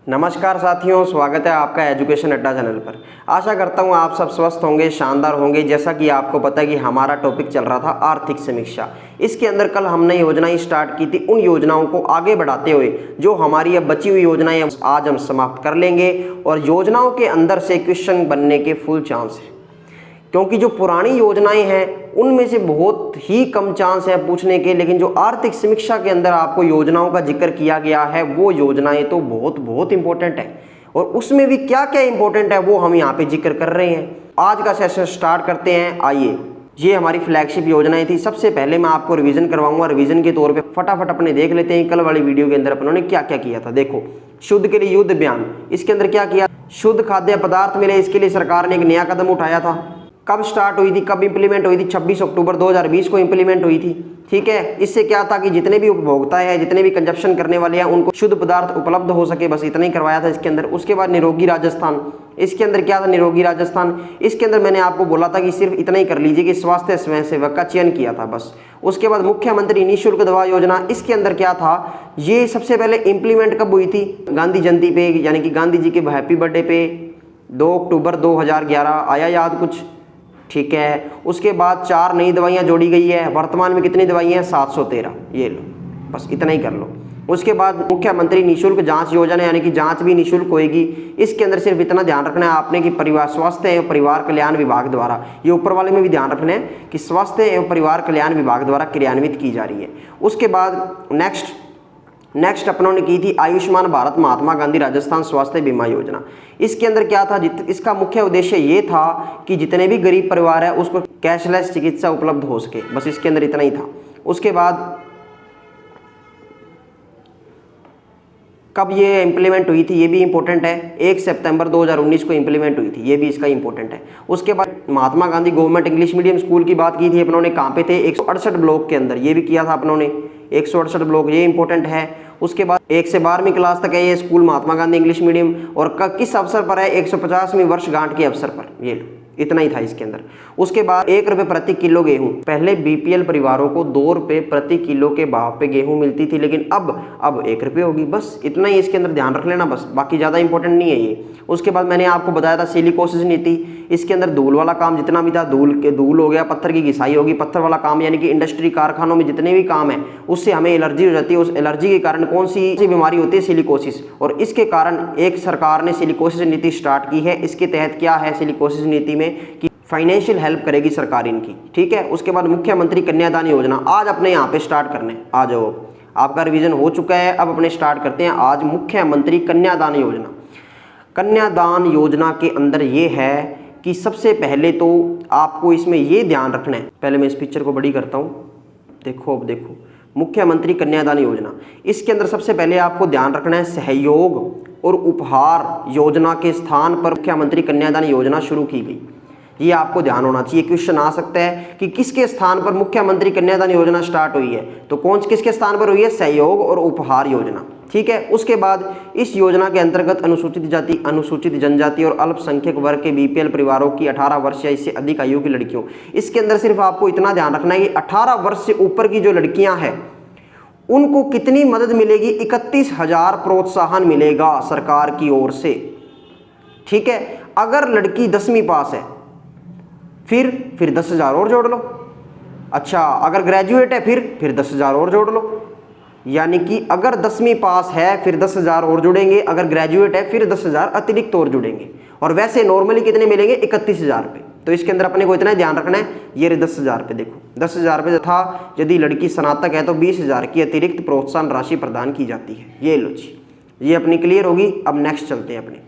नमस्कार साथियों, स्वागत है आपका एजुकेशन अड्डा चैनल पर। आशा करता हूँ आप सब स्वस्थ होंगे, शानदार होंगे। जैसा कि आपको पता है कि हमारा टॉपिक चल रहा था आर्थिक समीक्षा। इसके अंदर कल हमने योजनाएं स्टार्ट की थी। उन योजनाओं को आगे बढ़ाते हुए जो हमारी अब बची हुई योजनाएं आज हम समाप्त कर लेंगे और योजनाओं के अंदर से क्वेश्चन बनने के फुल चांस है, क्योंकि जो पुरानी योजनाएं हैं उनमें से बहुत ही कम चांस है पूछने के। लेकिन जो आर्थिक समीक्षा के अंदर आपको योजनाओं का जिक्र किया गया है वो योजनाएं तो बहुत बहुत इंपॉर्टेंट है, और उसमें भी क्या क्या इंपॉर्टेंट है वो हम यहाँ पे जिक्र कर रहे हैं। आज का सेशन स्टार्ट करते हैं। आइए, ये हमारी फ्लैगशिप योजनाएं थी। सबसे पहले मैं आपको रिवीजन करवाऊंगा। रिवीजन के तौर पे फटाफट अपने देख लेते हैं कल वाली वीडियो के अंदर अपनों क्या क्या किया था। देखो, शुद्ध के लिए युद्ध अभियान, इसके अंदर क्या किया? शुद्ध खाद्य पदार्थ मिले, इसके लिए सरकार ने एक नया कदम उठाया था। कब स्टार्ट हुई थी, कब इंप्लीमेंट हुई थी? 26 अक्टूबर 2020 को इंप्लीमेंट हुई थी। ठीक है, इससे क्या था कि जितने भी उपभोक्ता है, जितने भी कंजप्शन करने वाले हैं, उनको शुद्ध पदार्थ उपलब्ध हो सके, बस इतना ही करवाया था इसके अंदर। उसके बाद निरोगी राजस्थान, इसके अंदर क्या था? निरोगी राजस्थान, इसके अंदर मैंने आपको बोला था कि सिर्फ इतना ही कर लीजिए कि स्वास्थ्य स्वयंसेवक का चयन किया था बस। उसके बाद मुख्यमंत्री निःशुल्क दवा योजना, इसके अंदर क्या था? ये सबसे पहले इंप्लीमेंट कब हुई थी? गांधी जयंती पे, यानी कि गांधी जी के हैप्पी बर्थडे पे 2 अक्टूबर 2011। आया याद कुछ? ठीक है। उसके बाद 4 नई दवाइयाँ जोड़ी गई है। वर्तमान में कितनी दवाइयाँ हैं? 713। ये लो, बस इतना ही कर लो। उसके बाद मुख्यमंत्री निःशुल्क जांच योजना, यानी कि जांच भी निःशुल्क होएगी। इसके अंदर सिर्फ इतना ध्यान रखना है आपने कि परिवार स्वास्थ्य एवं परिवार कल्याण विभाग द्वारा, ये ऊपर वाले में भी ध्यान रखना है कि स्वास्थ्य एवं परिवार कल्याण विभाग द्वारा क्रियान्वित की जा रही है। उसके बाद नेक्स्ट अपनों ने की थी आयुष्मान भारत महात्मा गांधी राजस्थान स्वास्थ्य बीमा योजना। इसके अंदर क्या था? इसका मुख्य उद्देश्य ये था कि जितने भी गरीब परिवार है उसको कैशलेस चिकित्सा उपलब्ध हो सके, बस इसके अंदर इतना ही था। उसके बाद कब ये इंप्लीमेंट हुई थी ये भी इंपॉर्टेंट है। 1 सितंबर 2019 को इंप्लीमेंट हुई थी, ये भी इसका इंपॉर्टेंट है। उसके बाद Mahatma Gandhi government English medium school की बात की थी अपनों ने। कहाँ पे थे? 168 ब्लॉक के अंदर, ये भी किया था अपनों ने। 168 ब्लॉक, ये इंपॉर्टेंट है। उसके बाद 1 से 12वीं क्लास तक है ये school Mahatma Gandhi English medium, और किस अवसर पर है? 150वीं वर्षगांठ के अवसर पर। ये लो, इतना ही था इसके अंदर। उसके बाद 1 रुपये प्रति किलो गेहूं, पहले बीपीएल परिवारों को 2 रुपये प्रति किलो के भाव पे गेहूं मिलती थी, लेकिन अब 1 रुपये होगी। बस इतना ही इसके अंदर ध्यान रख लेना, बस बाकी ज़्यादा इंपॉर्टेंट नहीं है ये। उसके बाद मैंने आपको बताया था सिलिकोसिस नीति। इसके अंदर धूल वाला काम जितना भी था, धूल हो गया, पत्थर की घिसाई होगी, पत्थर वाला काम, यानी कि इंडस्ट्री कारखानों में जितने भी काम है उससे हमें एलर्जी हो जाती है। उस एलर्जी के कारण कौन सी बीमारी होती है? सिलिकोसिस। और इसके कारण एक सरकार ने सिलिकोसिस नीति स्टार्ट की है। इसके तहत क्या है सिलिकोसिस नीति में कि फाइनेंशियल हेल्प करेगी सरकार इनकी। ठीक है। उसके बाद मुख्यमंत्री कन्यादान योजना, आज अपने यहाँ पे स्टार्ट करने। आ जाओ, आपका रिवीजन हो चुका है, अब अपने स्टार्ट करते हैं आज मुख्यमंत्री कन्यादान योजना। कन्यादान योजना के अंदर ये है कि सबसे पहले तो आपको इसमें ये ध्यान रखना है। पहले मैं इस पिक्चर को बड़ी करता हूँ। देखो, अब देखो, मुख्यमंत्री कन्यादान योजना, इसके अंदर सबसे पहले आपको ध्यान रखना है सहयोग और उपहार योजना के स्थान पर मुख्यमंत्री कन्यादान योजना शुरू की गई। ये आपको ध्यान होना चाहिए। क्वेश्चन आ सकता है कि किसके स्थान पर मुख्यमंत्री कन्यादान योजना स्टार्ट हुई है, तो किसके स्थान पर हुई है? सहयोग और उपहार योजना। ठीक है। उसके बाद इस योजना के अंतर्गत अनुसूचित जाति, अनुसूचित जनजाति और अल्पसंख्यक वर्ग के बीपीएल परिवारों की 18 वर्ष या इससे अधिक आयु की लड़कियों, इसके अंदर सिर्फ आपको इतना ध्यान रखना है कि 18 वर्ष से ऊपर की जो लड़कियां हैं उनको कितनी मदद मिलेगी? 31,000 प्रोत्साहन मिलेगा सरकार की ओर से। ठीक है। अगर लड़की 10वीं पास है फिर 10,000 और जोड़ लो। अच्छा, अगर ग्रेजुएट है फिर 10,000 और जोड़ लो। यानी कि अगर 10वीं पास है फिर 10,000 और जुड़ेंगे, अगर ग्रेजुएट है फिर 10,000 अतिरिक्त और जुड़ेंगे। और वैसे नॉर्मली कितने मिलेंगे? 31,000 रुपये। तो इसके अंदर अपने को इतना ही ध्यान रखना है। ये 10,000 रुपये, देखो 10,000 रुपये था। यदि लड़की स्नातक है तो 20,000 की अतिरिक्त प्रोत्साहन राशि प्रदान की जाती है। ये लो जी, ये अपनी क्लियर होगी। अब नेक्स्ट चलते हैं अपने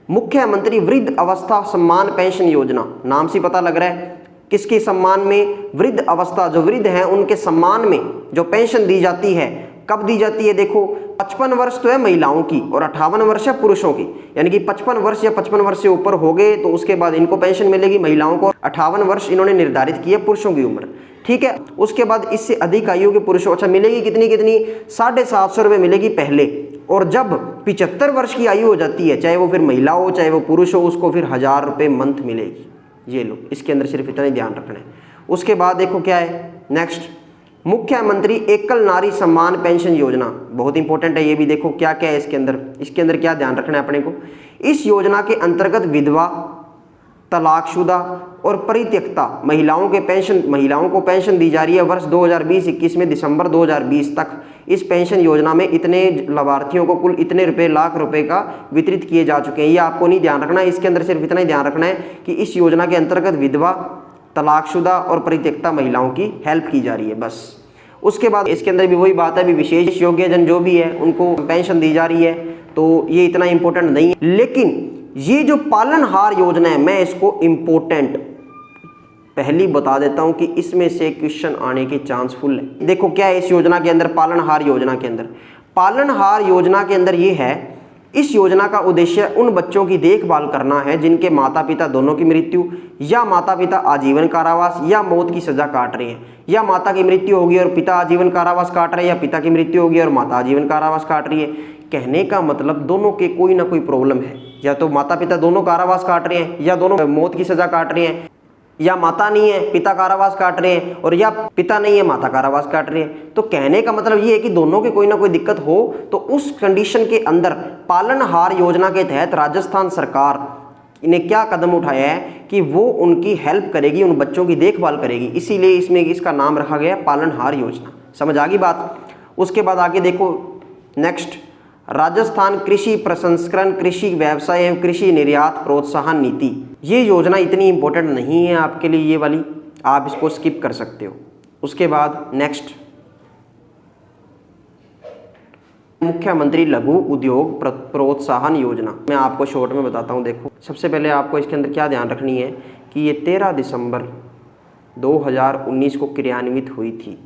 मुख्यमंत्री वृद्ध अवस्था सम्मान पेंशन योजना। नाम से पता लग रहा है किसके सम्मान में? वृद्ध अवस्था, जो वृद्ध हैं उनके सम्मान में जो पेंशन दी जाती है। कब दी जाती है? देखो, 55 वर्ष तो है महिलाओं की और 58 वर्ष है पुरुषों की। यानी कि 55 वर्ष या 55 वर्ष से ऊपर हो गए तो उसके बाद इनको पेंशन मिलेगी महिलाओं को। 58 वर्ष इन्होंने निर्धारित की है पुरुषों की उम्र। ठीक है। उसके बाद इससे अधिक आयु के पुरुषों, अच्छा मिलेगी कितनी? 750 रुपये मिलेगी पहले, और जब 75 वर्ष की आयु हो जाती है, चाहे वो फिर महिला हो चाहे वो पुरुष हो, उसको फिर 1,000 रुपये मंथ मिलेगी। ये लो, इसके अंदर सिर्फ इतना ही ध्यान रखना है। उसके बाद देखो क्या है नेक्स्ट, मुख्यमंत्री एकल नारी सम्मान पेंशन योजना, बहुत इंपॉर्टेंट है ये भी। देखो क्या क्या है इसके अंदर क्या ध्यान रखना है अपने को। इस योजना के अंतर्गत विधवा, तलाकशुदा और परित्यक्ता महिलाओं को पेंशन दी जा रही है। वर्ष 2020-21 में दिसंबर 2020 तक इस पेंशन योजना में इतने लाभार्थियों को कुल इतने लाख रुपए का वितरित किए जा चुके हैं। ये आपको नहीं ध्यान रखना है, इसके अंदर सिर्फ इतना ही ध्यान रखना है कि इस योजना के अंतर्गत विधवा, तलाकशुदा और परित्यक्ता महिलाओं की हेल्प की जा रही है, बस। उसके बाद इसके अंदर भी वही बात है, भी विशेष योग्यजन जो भी है उनको पेंशन दी जा रही है, तो ये इतना इंपॉर्टेंट नहीं है। लेकिन ये जो पालनहार योजना है, मैं इसको इंपॉर्टेंट पहली बता देता हूं कि इसमें से क्वेश्चन आने के चांस फुल है। देखो क्या है इस योजना के अंदर, पालनहार योजना के अंदर ये है, इस योजना का उद्देश्य उन बच्चों की देखभाल करना है जिनके माता पिता दोनों की मृत्यु, या माता पिता आजीवन कारावास या मौत की सजा काट रहे हैं, या माता की मृत्यु होगी और पिता आजीवन कारावास काट रहे हैं, या पिता की मृत्यु होगी और माता आजीवन कारावास काट रही है। कहने का मतलब दोनों के कोई ना कोई प्रॉब्लम है, या तो माता पिता दोनों कारावास काट रहे हैं, या दोनों मौत की सजा काट रहे हैं, या माता नहीं है पिता कारावास काट रहे हैं, और या पिता नहीं है माता कारावास काट रहे हैं। तो कहने का मतलब ये है कि दोनों के कोई ना कोई दिक्कत हो, तो उस कंडीशन के अंदर पालनहार योजना के तहत राजस्थान सरकार ने क्या कदम उठाया है कि वो उनकी हेल्प करेगी, उन बच्चों की देखभाल करेगी, इसीलिए इसमें इसका नाम रखा गया पालनहार योजना। समझ आ गई बात। उसके बाद आगे देखो नेक्स्ट, राजस्थान कृषि प्रसंस्करण, कृषि व्यवसाय एवं कृषि निर्यात प्रोत्साहन नीति। ये योजना इतनी इंपॉर्टेंट नहीं है आपके लिए, ये वाली आप इसको स्किप कर सकते हो। उसके बाद नेक्स्ट, मुख्यमंत्री लघु उद्योग प्रोत्साहन योजना, मैं आपको शॉर्ट में बताता हूँ। देखो सबसे पहले आपको इसके अंदर क्या ध्यान रखनी है कि ये 13 दिसंबर 2019 को क्रियान्वित हुई थी,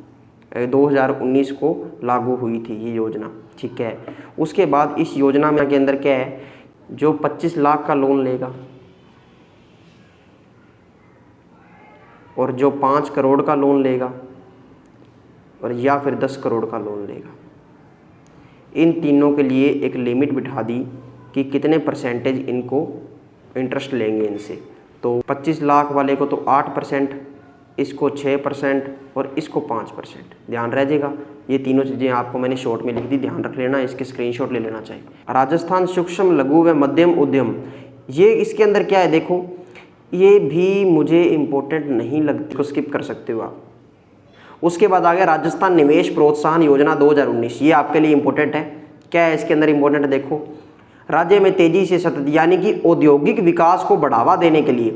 2019 को लागू हुई थी ये योजना, ठीक है। उसके बाद इस योजना में के अंदर क्या है, जो 25 लाख का लोन लेगा और जो 5 करोड़ का लोन लेगा और या फिर 10 करोड़ का लोन लेगा, इन तीनों के लिए एक लिमिट बिठा दी कि कितने परसेंटेज इनको इंटरेस्ट लेंगे इनसे। तो 25 लाख वाले को तो 8%, इसको 6% और इसको 5%। ध्यान रह जाएगा, ये तीनों चीज़ें आपको मैंने शॉर्ट में लिख दी, ध्यान रख लेना, इसके स्क्रीनशॉट ले लेना चाहिए। राजस्थान सूक्ष्म लघु व मध्यम उद्यम, ये इसके अंदर क्या है, देखो ये भी मुझे इम्पोर्टेंट नहीं लगती, इसको स्किप कर सकते हो आप। उसके बाद आ गया राजस्थान निवेश प्रोत्साहन योजना 2019, ये आपके लिए इम्पोर्टेंट है। क्या है इसके अंदर इम्पोर्टेंट है, देखो राज्य में तेजी से सतत, यानी कि औद्योगिक विकास को बढ़ावा देने के लिए,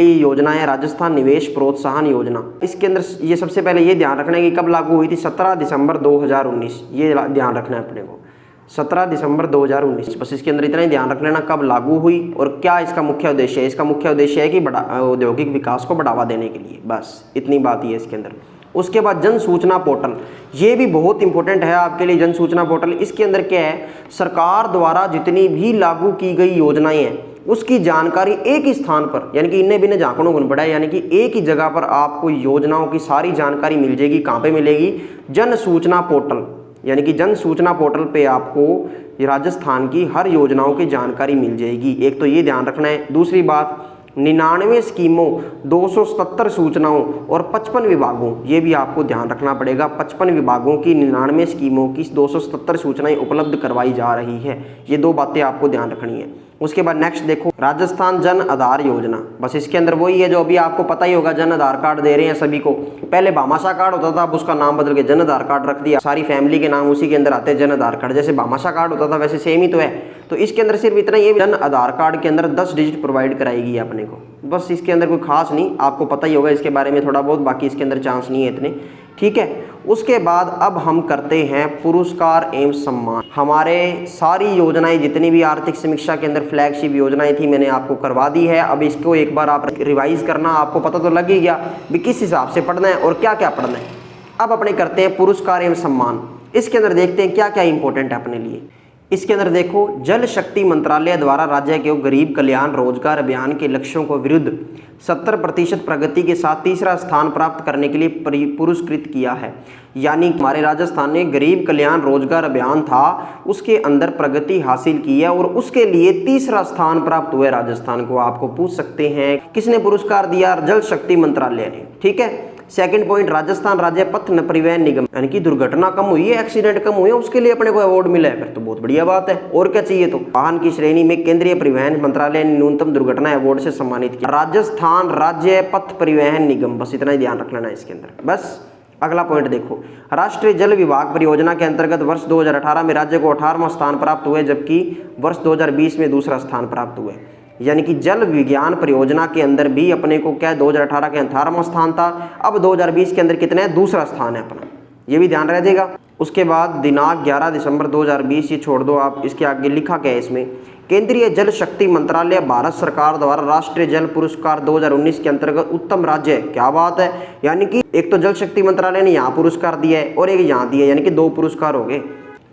ये योजना है राजस्थान निवेश प्रोत्साहन योजना। इसके अंदर ये सबसे पहले ये ध्यान रखना है कि कब लागू हुई थी, 17 दिसंबर 2019, ये ध्यान रखना है अपने को, 17 दिसंबर 2019। बस इसके अंदर इतना ही ध्यान रख लेना कब लागू हुई और क्या इसका मुख्य उद्देश्य है। इसका मुख्य उद्देश्य है कि औद्योगिक विकास को बढ़ावा देने के लिए, बस इतनी बात ही है इसके अंदर। उसके बाद जन सूचना पोर्टल, ये भी बहुत इंपॉर्टेंट है आपके लिए, जन सूचना पोर्टल। इसके अंदर क्या है, सरकार द्वारा जितनी भी लागू की गई योजनाएं हैं उसकी जानकारी एक ही स्थान पर, यानी कि इन्हें बिना झांकड़ों गुण पड़ा है, यानी कि एक ही जगह पर आपको योजनाओं की सारी जानकारी मिल जाएगी। कहाँ पे मिलेगी, जन सूचना पोर्टल, यानी कि जन सूचना पोर्टल पे आपको राजस्थान की हर योजनाओं की जानकारी मिल जाएगी। एक तो ये ध्यान रखना है। दूसरी बात, 99 स्कीमों, 277 सूचनाओं और 55 विभागों, ये भी आपको ध्यान रखना पड़ेगा। 55 विभागों की 99 स्कीमों की 277 सूचनाएं उपलब्ध करवाई जा रही है। ये दो बातें आपको ध्यान रखनी है। उसके बाद नेक्स्ट देखो, राजस्थान जन आधार योजना, बस इसके अंदर वही है जो अभी आपको पता ही होगा, जन आधार कार्ड दे रहे हैं सभी को। पहले भामाशाह कार्ड होता था, अब उसका नाम बदल के जन आधार कार्ड रख दिया, सारी फैमिली के नाम उसी के अंदर आते हैं, जन आधार कार्ड। जैसे भामाशाह कार्ड होता था वैसे सेम ही तो है। तो इसके अंदर सिर्फ इतना, ये जन आधार कार्ड के अंदर 10 डिजिट प्रोवाइड कराएगी अपने को, बस इसके अंदर कोई खास नहीं, आपको पता ही होगा इसके बारे में थोड़ा बहुत, बाकी इसके अंदर चांस नहीं है इतने, ठीक है। उसके बाद अब हम करते हैं पुरस्कार एवं सम्मान। हमारे सारी योजनाएं जितनी भी आर्थिक समीक्षा के अंदर फ्लैगशिप योजनाएं थी मैंने आपको करवा दी है। अब इसको एक बार आप रिवाइज करना, आपको पता तो लग ही गया भी किस हिसाब से पढ़ना है और क्या क्या पढ़ना है। अब अपने करते हैं पुरस्कार एवं सम्मान। इसके अंदर देखते हैं क्या क्या इंपॉर्टेंट है अपने लिए। इसके अंदर देखो, जल शक्ति मंत्रालय द्वारा राज्य के गरीब कल्याण रोजगार अभियान के लक्ष्यों को विरुद्ध 70% प्रगति के साथ तीसरा स्थान प्राप्त करने के लिए पुरस्कृत किया है। यानी हमारे राजस्थान ने गरीब कल्याण रोजगार अभियान था, उसके अंदर प्रगति हासिल की है और उसके लिए तीसरा स्थान प्राप्त हुआ राजस्थान को। आपको पूछ सकते हैं किसने पुरस्कार दिया, जल शक्ति मंत्रालय ने, ठीक है। सेकंड पॉइंट, राजस्थान राज्य पथ परिवहन निगम, यानी कि दुर्घटना कम हुई है, एक्सीडेंट कम हुए, उसके लिए अपने को अवार्ड मिला है, फिर तो बहुत बढ़िया बात है। और क्या चाहिए। तो वाहन की श्रेणी में केंद्रीय परिवहन मंत्रालय ने न्यूनतम दुर्घटना अवार्ड से सम्मानित किया राजस्थान राज्य पथ परिवहन निगम। बस इतना ही ध्यान रख लेना इसके अंदर। बस अगला पॉइंट देखो, राष्ट्रीय जल विभाग परियोजना के अंतर्गत वर्ष 2018 में राज्य को 18वां स्थान प्राप्त हुए, जबकि वर्ष 2020 में दूसरा स्थान प्राप्त हुए। यानी कि जल विज्ञान परियोजना के अंदर भी अपने को क्या 2018 के 18वां स्थान था, अब 2020 के अंदर कितने है, दूसरा स्थान है अपना, ये भी ध्यान रह जाएगा। उसके बाद दिनांक 11 दिसंबर 2020, ये छोड़ दो आप, इसके आगे लिखा क्या है इसमें, केंद्रीय जल शक्ति मंत्रालय भारत सरकार द्वारा राष्ट्रीय जल पुरस्कार 2019 के अंतर्गत उत्तम राज्य। क्या बात है। यानी कि एक तो जल शक्ति मंत्रालय ने यहाँ पुरस्कार दिया है और एक यहाँ दिया है, यानी कि 2 पुरस्कार हो गए।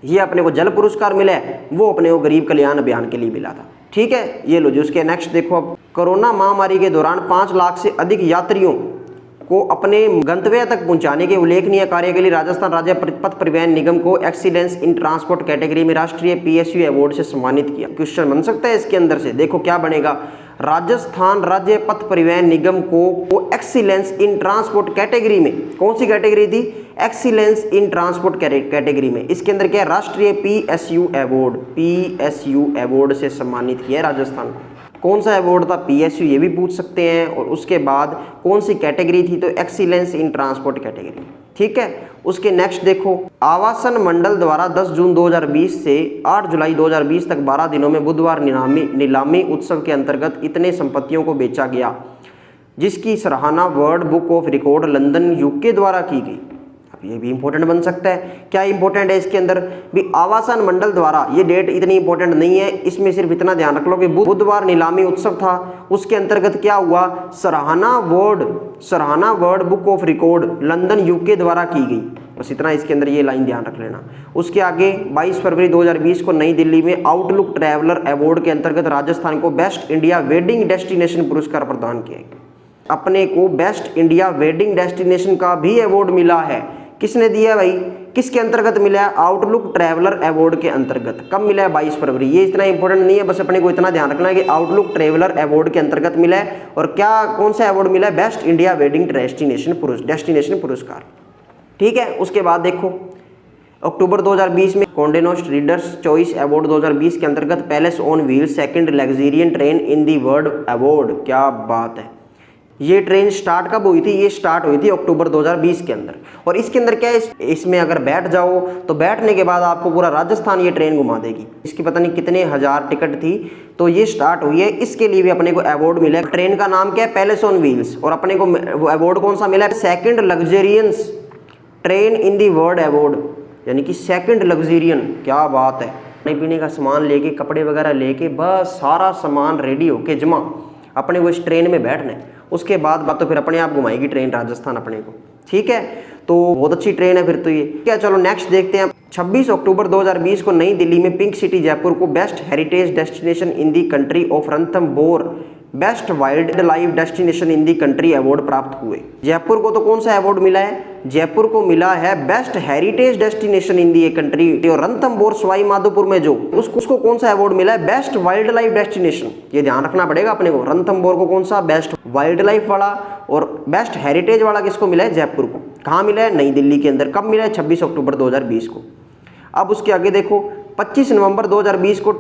ये अपने को जल पुरस्कार मिला है, वो अपने को गरीब कल्याण अभियान के लिए मिला था। ठीक है, ये लो जी। उसके नेक्स्ट देखो, अब कोरोना महामारी के दौरान 5 लाख से अधिक यात्रियों को अपने गंतव्य तक पहुंचाने के उल्लेखनीय कार्य के लिए राजस्थान राज्य पथ परिवहन निगम को एक्सीलेंस इन ट्रांसपोर्ट कैटेगरी में राष्ट्रीय PSU अवार्ड से सम्मानित किया। क्वेश्चन बन सकता है इसके अंदर से, देखो क्या बनेगा, राजस्थान राज्य पथ परिवहन निगम को एक्सीलेंस इन ट्रांसपोर्ट कैटेगरी में, कौन सी कैटेगरी थी, एक्सीलेंस इन ट्रांसपोर्ट कैटेगरी में, इसके अंदर क्या है, राष्ट्रीय PSU अवार्ड से सम्मानित किया है राजस्थान को। कौन सा अवार्ड था, PSU, ये भी पूछ सकते हैं। और उसके बाद कौन सी कैटेगरी थी, तो एक्सीलेंस इन ट्रांसपोर्ट कैटेगरी। ठीक है, उसके नेक्स्ट देखो, आवासन मंडल द्वारा 10 जून 2020 से 8 जुलाई 2020 तक 12 दिनों में बुधवार नीलामी उत्सव के अंतर्गत इतने संपत्तियों को बेचा गया जिसकी सराहना world book of record London UK द्वारा की गई। अब ये भी इंपॉर्टेंट बन सकता है। क्या इंपॉर्टेंट है इसके अंदर भी, आवासन मंडल द्वारा, ये डेट इतनी इंपॉर्टेंट नहीं है, इसमें सिर्फ इतना ध्यान रख लो कि बुधवार नीलामी उत्सव था, उसके अंतर्गत क्या हुआ, सराहना world book of record London UK द्वारा की गई। बस इतना इसके अंदर ये लाइन ध्यान रख लेना। उसके आगे 22 फरवरी 2020 को नई दिल्ली में आउटलुक ट्रैवलर अवार्ड के अंतर्गत राजस्थान को बेस्ट इंडिया वेडिंग डेस्टिनेशन पुरस्कार प्रदान किया। अपने को बेस्ट इंडिया वेडिंग डेस्टिनेशन का भी अवार्ड मिला है। किसने दिया है भाई, किसके अंतर्गत मिला है, आउटलुक ट्रैवलर अवार्ड के अंतर्गत। कब मिला है, 22 फरवरी। ये इतना इंपॉर्टेंट नहीं है, बस अपने को इतना ध्यान रखना है कि आउटलुक ट्रैवलर अवार्ड के अंतर्गत मिला है। और क्या, कौन सा अवार्ड मिला है, बेस्ट इंडिया वेडिंग डेस्टिनेशन पुरस्कार। ठीक है, उसके बाद देखो, अक्टूबर 2020 में Conde Nast readers choice award 2020 के अंतर्गत Palace on Wheel second luxurious train in the world award. क्या बात है। ये ट्रेन स्टार्ट कब हुई थी, ये स्टार्ट हुई थी अक्टूबर 2020 के अंदर। और इसके अंदर क्या है, इसमें अगर बैठ जाओ तो बैठने के बाद आपको पूरा राजस्थान ये ट्रेन घुमा देगी। इसकी पता नहीं कितने हजार टिकट थी, तो ये स्टार्ट हुई है, इसके लिए भी अपने को अवार्ड मिला है। ट्रेन का नाम क्या है, पैलेस ऑन व्हील्स। और अपने को अवार्ड कौन सा मिला है, second luxurious train in the world award, यानी कि सेकंड लग्जरियन। क्या बात है। खाने पीने का सामान लेके, कपड़े वगैरह लेके, बस सारा सामान रेडी होके जमा, अपने को इस ट्रेन में बैठना है। उसके बाद तो फिर अपने आप घुमाएगी ट्रेन राजस्थान अपने को। ठीक है, तो बहुत अच्छी ट्रेन है फिर तो ये। क्या, चलो नेक्स्ट देखते हैं। 26 अक्टूबर 2020 को नई दिल्ली में पिंक सिटी जयपुर को best heritage destination in the country of Ranthambore best wild life destination in the country award प्राप्त हुए। जयपुर को तो कौन सा अवार्ड मिला है, जयपुर को मिला है best heritage destination in the country. और रणथंभौर सवाई माधोपुर में जो उसको कौन सा अवार्ड मिला है, बेस्ट वाइल्ड लाइफ डेस्टिनेशन। ये ध्यान रखना पड़ेगा अपने को। रणथंभौर को कौन सा, बेस्ट वाइल्ड लाइफ वाला। और बेस्ट हेरिटेज वाला किसको मिला है, जयपुर को। कहाँ मिला है, नई दिल्ली के अंदर। कब मिला है, 26 अक्टूबर 2020 को। अब उसके आगे देखो, 25 नवंबर 2020 को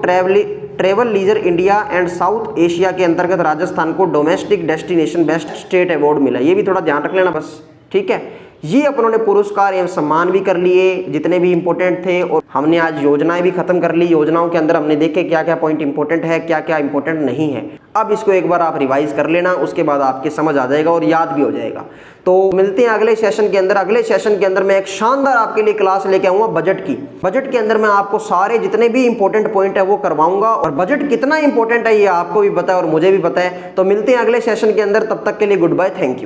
travel leisure India and South Asia के अंतर्गत राजस्थान को domestic destination best state award मिला। ये भी थोड़ा ध्यान रख लेना बस। ठीक है, ये अपनों ने पुरस्कार एवं सम्मान भी कर लिए जितने भी इंपॉर्टेंट थे। और हमने आज योजनाएं भी खत्म कर ली। योजनाओं के अंदर हमने देखे क्या क्या पॉइंट इंपॉर्टेंट है, क्या क्या इंपॉर्टेंट नहीं है। अब इसको एक बार आप रिवाइज कर लेना, उसके बाद आपके समझ आ जाएगा और याद भी हो जाएगा। तो मिलते हैं अगले सेशन के अंदर। अगले सेशन के अंदर मैं एक शानदार आपके लिए क्लास लेके आऊंगा बजट की। बजट के अंदर मैं आपको सारे जितने भी इंपॉर्टेंट पॉइंट है वो करवाऊंगा। और बजट कितना इंपॉर्टेंट है ये आपको भी पता है और मुझे भी पता है। तो मिलते हैं अगले सेशन के अंदर, तब तक के लिए गुड बाय, थैंक यू।